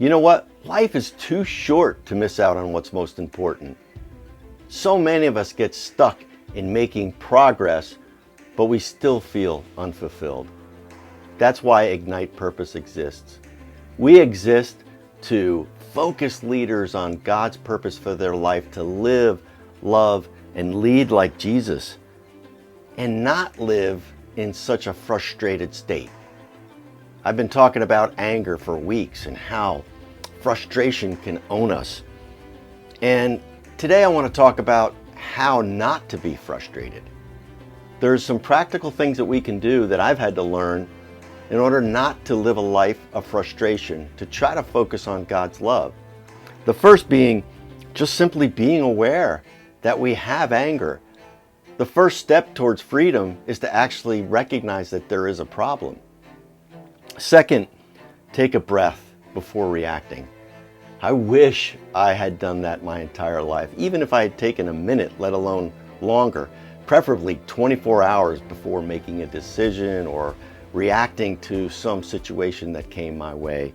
You know what? Life is too short to miss out on what's most important. So many of us get stuck in making progress, but we still feel unfulfilled. That's why Ignite Purpose exists. We exist to focus leaders on God's purpose for their life, to live, love, and lead like Jesus, and not live in such a frustrated state. I've been talking about anger for weeks and how frustration can own us. And today I want to talk about how not to be frustrated. There's some practical things that we can do that I've had to learn in order not to live a life of frustration, to try to focus on God's love. The first being just simply being aware that we have anger. The first step towards freedom is to actually recognize that there is a problem. Second, take a breath before reacting. I wish I had done that my entire life, even if I had taken a minute, let alone longer, preferably 24 hours before making a decision or reacting to some situation that came my way.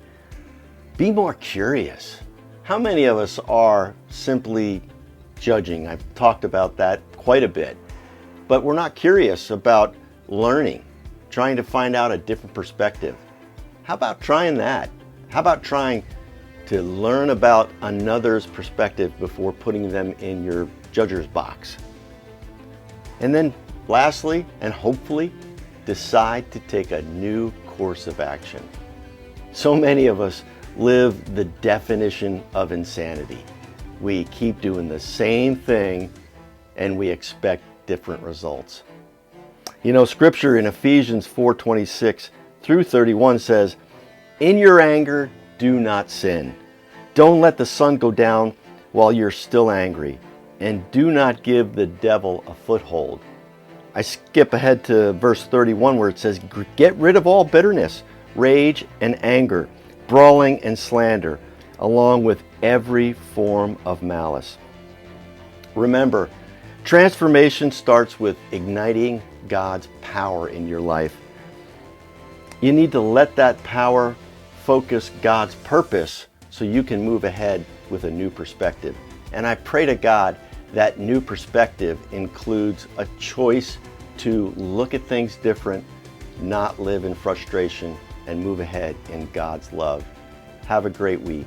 Be more curious. How many of us are simply judging? I've talked about that quite a bit, but we're not curious about learning, trying to find out a different perspective. How about trying that? How about trying to learn about another's perspective before putting them in your judger's box? And then lastly, and hopefully, decide to take a new course of action. So many of us live the definition of insanity. We keep doing the same thing and we expect different results. You know, scripture in Ephesians 4:26 through 31 says, "In your anger, do not sin. Don't let the sun go down while you're still angry, and do not give the devil a foothold." I skip ahead to verse 31 where it says, "Get rid of all bitterness, rage, and anger, brawling and slander, along with every form of malice." Remember, transformation starts with igniting God's power in your life. You need to let that power focus God's purpose so you can move ahead with a new perspective. And I pray to God that new perspective includes a choice to look at things different, not live in frustration, and move ahead in God's love. Have a great week.